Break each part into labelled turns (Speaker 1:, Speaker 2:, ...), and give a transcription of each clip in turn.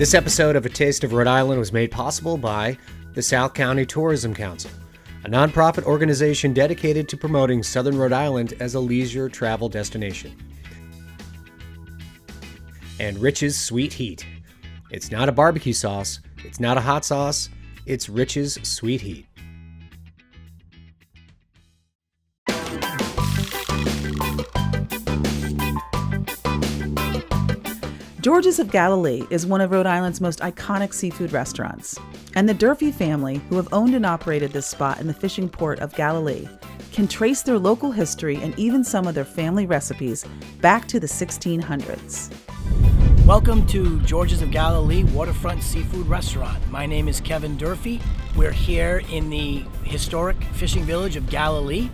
Speaker 1: This episode of A Taste of Rhode Island was made possible by the South County Tourism Council, a nonprofit organization dedicated to promoting Southern Rhode Island as a leisure travel destination. And Rich's Sweet Heat. It's not a barbecue sauce, it's not a hot sauce, it's Rich's Sweet Heat.
Speaker 2: George's of Galilee is one of Rhode Island's most iconic seafood restaurants, and the Durfee family, who have owned and operated this spot in the fishing port of Galilee, can trace their local history and even some of their family recipes back to the 1600s.
Speaker 3: Welcome to George's of Galilee Waterfront Seafood Restaurant. My name is Kevin Durfee. We're here in the historic fishing village of Galilee.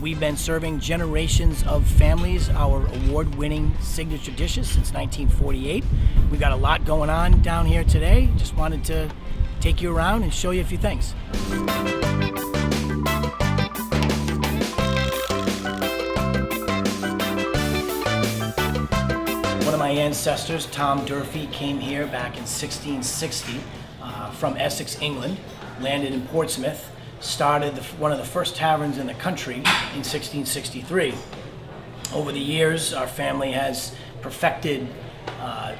Speaker 3: We've been serving generations of families our award-winning signature dishes since 1948. We've got a lot going on down here today. Just wanted to take you around and show you a few things. One of my ancestors, Tom Durfee, came here back in 1660 from Essex, England, landed in Portsmouth, started one of the first taverns in the country in 1663. Over the years, our family has perfected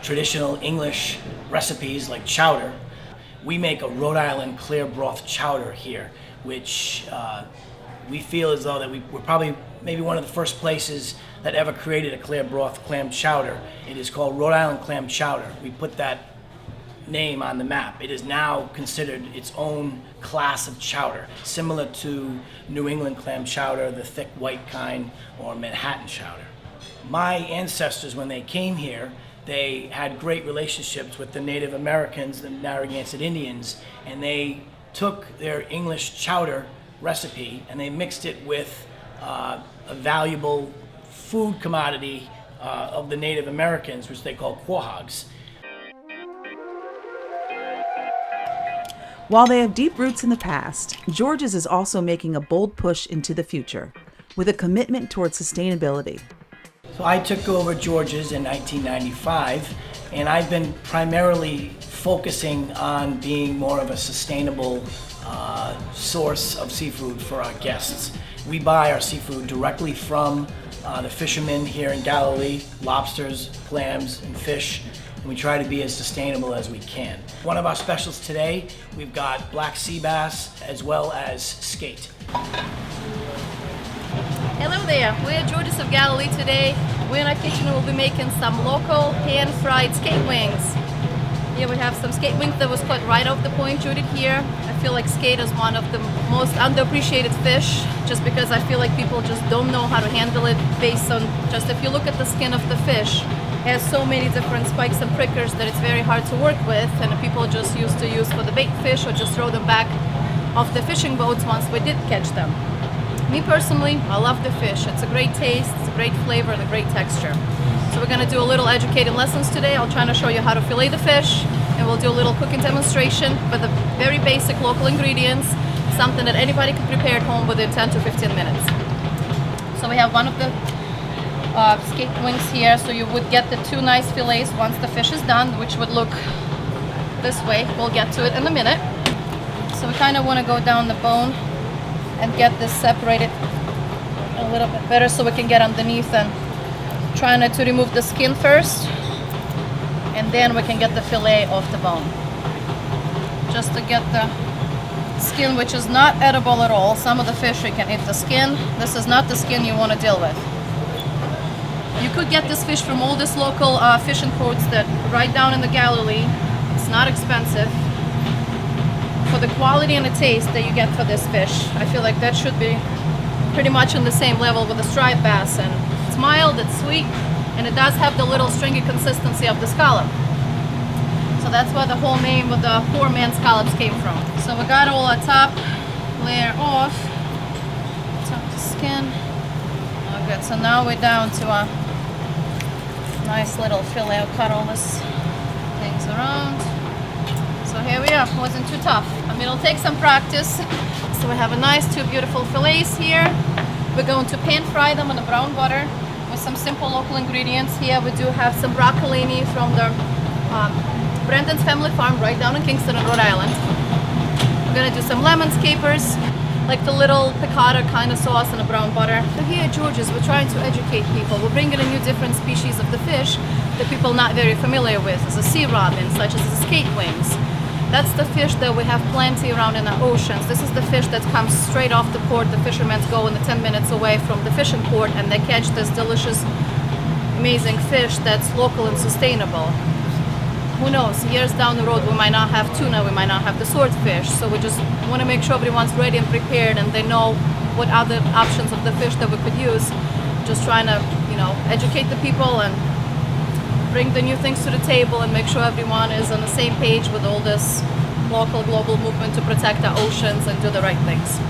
Speaker 3: traditional English recipes like chowder. We make a Rhode Island clear broth chowder here, which we feel as though that we're probably maybe one of the first places that ever created a clear broth clam chowder. It is called Rhode Island clam chowder. We put that name on the map. It is now considered its own class of chowder, similar to New England clam chowder, the thick white kind, or Manhattan chowder. My ancestors, when they came here, they had great relationships with the Native Americans, the Narragansett Indians, and they took their English chowder recipe and they mixed it with a valuable food commodity of the Native Americans, which they call quahogs.
Speaker 2: While they have deep roots in the past, George's is also making a bold push into the future with a commitment towards sustainability.
Speaker 3: So I took over George's in 1995, and I've been primarily focusing on being more of a sustainable source of seafood for our guests. We buy our seafood directly from the fishermen here in Galilee, lobsters, clams, and fish. And we try to be as sustainable as we can. One of our specials today, we've got black sea bass as well as skate.
Speaker 4: Hello there, we're at George's of Galilee today. We're in our kitchen and we'll be making some local pan-fried skate wings. Here we have some skate wings that was caught right off the point, Judith here. I feel like skate is one of the most underappreciated fish, just because I feel like people just don't know how to handle it based on just if you look at the skin of the fish. It has so many different spikes and prickers that it's very hard to work with, and people just used to use for the bait fish or just throw them back off the fishing boats once we did catch them. Me personally, I love the fish. It's a great taste, it's a great flavor, and a great texture. So we're going to do a little educated lessons today. I'll try to show you how to fillet the fish, and we'll do a little cooking demonstration with the very basic local ingredients, something that anybody can prepare at home within 10 to 15 minutes. So we have one of the skate wings here, so you would get the two nice fillets once the fish is done, which would look this way. We'll get to it in a minute. So we kind of want to go down the bone and get this separated a little bit better so we can get underneath, and try not to remove the skin first, and then we can get the fillet off the bone. Just to get the skin, which is not edible at all. Some of the fish you can eat the skin. This is not the skin you want to deal with. You could get this fish from all these local fishing ports that right down in the Galilee. It's not expensive. For the quality and the taste that you get for this fish, I feel like that should be pretty much on the same level with the striped bass. And it's mild, it's sweet, and it does have the little stringy consistency of the scallop. So that's where the whole name with the poor man's scallops came from. So we got all our top layer off. Top the skin. Oh, good. So now we're down to a nice little fillet. I'll cut all these things around. So here we are. It wasn't too tough. I mean, it'll take some practice. So we have a nice two beautiful fillets here. We're going to pan fry them in the brown butter with some simple local ingredients. Here we do have some broccolini from the Brandon's family farm right down in Kingston in Rhode Island. We're gonna do some lemons, capers, like the little piccata kind of sauce and a brown butter. So here at George's, we're trying to educate people. We're bringing in new different species of the fish that people not very familiar with. There's a sea robin, such as the skate wings. That's the fish that we have plenty around in the oceans. This is the fish that comes straight off the port. The fishermen go in the 10 minutes away from the fishing port and they catch this delicious, amazing fish that's local and sustainable. Who knows, years down the road we might not have tuna, we might not have the swordfish, so we just want to make sure everyone's ready and prepared and they know what other options of the fish that we could use. Just trying to, educate the people and bring the new things to the table and make sure everyone is on the same page with all this local global movement to protect our oceans and do the right things.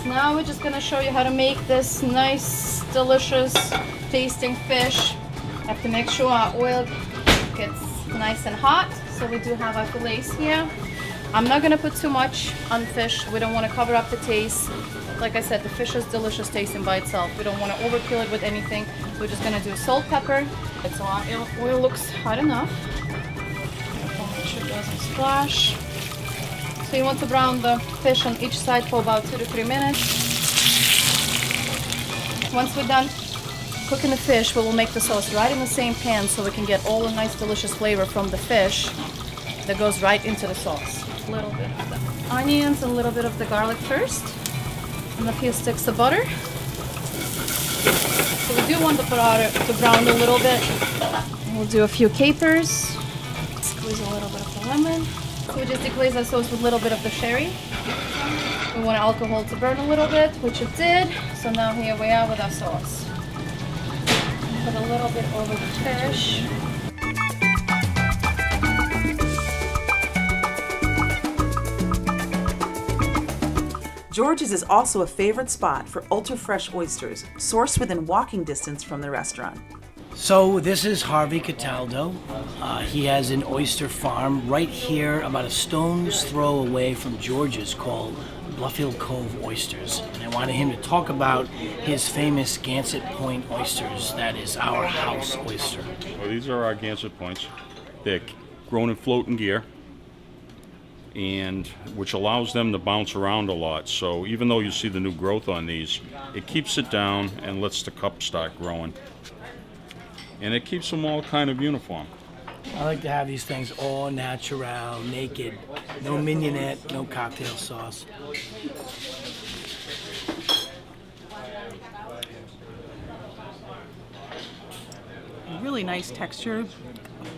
Speaker 4: Now we're just gonna show you how to make this nice, delicious tasting fish. Have to make sure our oil gets nice and hot. So we do have our fillets here. I'm not gonna put too much on fish. We don't want to cover up the taste. Like I said, the fish is delicious tasting by itself. We don't want to overkill it with anything. We're just gonna do salt, pepper. So our oil looks hot enough. Make sure it doesn't splash. So you want to brown the fish on each side for about 2 to 3 minutes. Once we're done cooking the fish, we will make the sauce right in the same pan so we can get all the nice delicious flavor from the fish that goes right into the sauce. A little bit of the onions and a little bit of the garlic first, and a few sticks of butter. So we do want the butter to brown a little bit. We'll do a few capers, squeeze a little bit of the lemon. So we just deglaze our sauce with a little bit of the sherry. We want alcohol to burn a little bit, which it did. So now here we are with our sauce. Put a little bit over the fish.
Speaker 2: George's is also a favorite spot for ultra-fresh oysters, sourced within walking distance from the restaurant.
Speaker 3: So this is Harvey Cataldo. He has an oyster farm right here about a stone's throw away from George's called Blufffield Cove Oysters. And I wanted him to talk about his famous Gansett Point oysters. That is our house oyster.
Speaker 5: Well, these are our Gansett Points. They're grown in floating gear, and which allows them to bounce around a lot. So even though you see the new growth on these, it keeps it down and lets the cup start growing. And it keeps them all kind of uniform.
Speaker 3: I like to have these things all natural, naked, no mignonette, no cocktail sauce.
Speaker 2: Really nice texture,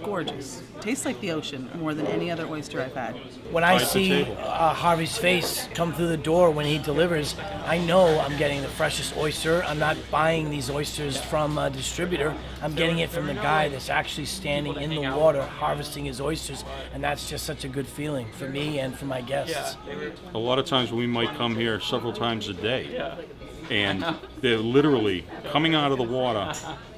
Speaker 2: gorgeous. Tastes like the ocean more than any other oyster I've had.
Speaker 3: When I
Speaker 5: Right at the
Speaker 3: see
Speaker 5: table.
Speaker 3: Harvey's face come through the door when he delivers, I know I'm getting the freshest oyster. I'm not buying these oysters from a distributor. I'm getting it from the guy that's actually standing in the water harvesting his oysters, and that's just such a good feeling for me and for my guests.
Speaker 5: A lot of times we might come here several times a day, and they're literally coming out of the water,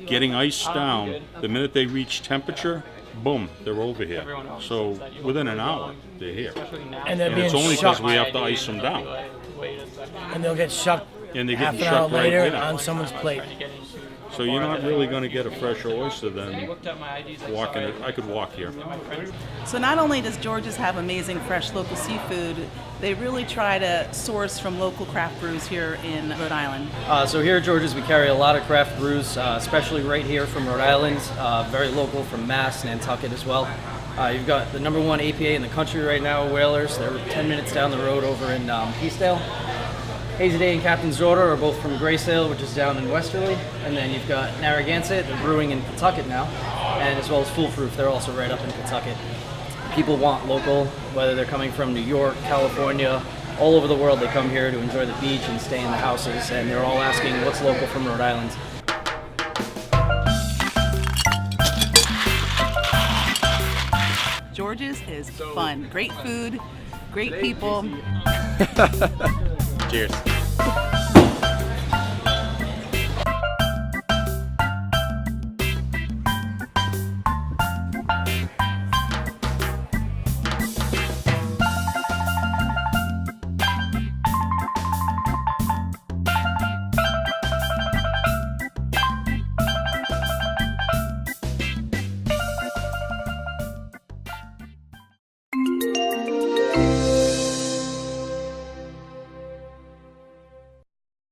Speaker 5: getting iced down. The minute they reach temperature, boom, they're over here. So within an hour, they're here.
Speaker 3: And they're
Speaker 5: And
Speaker 3: being
Speaker 5: it's only because
Speaker 3: shucked,
Speaker 5: we have to ice them down.
Speaker 3: and they'll get shucked
Speaker 5: And they
Speaker 3: half
Speaker 5: get
Speaker 3: an hour
Speaker 5: shucked right
Speaker 3: later
Speaker 5: in.
Speaker 3: on someone's plate.
Speaker 5: So you're not really going to get a fresher oyster than walking it. I could walk here.
Speaker 2: So not only does George's have amazing fresh local seafood, they really try to source from local craft brews here in Rhode Island.
Speaker 6: So here at George's, we carry a lot of craft brews, especially right here from Rhode Island, very local from Mass, Nantucket as well. You've got the #1 APA in the country right now, Whalers. They're 10 minutes down the road over in Eastdale. Hazy Day and Captain's Daughter are both from Graysdale, which is down in Westerly. And then you've got Narragansett, they're brewing in Pawtucket now, and as well as Foolproof, they're also right up in Pawtucket. People want local, whether they're coming from New York, California, all over the world. They come here to enjoy the beach and stay in the houses, and they're all asking what's local from Rhode Island.
Speaker 2: George's is fun. Great food, great people.
Speaker 5: Cheers.
Speaker 2: you.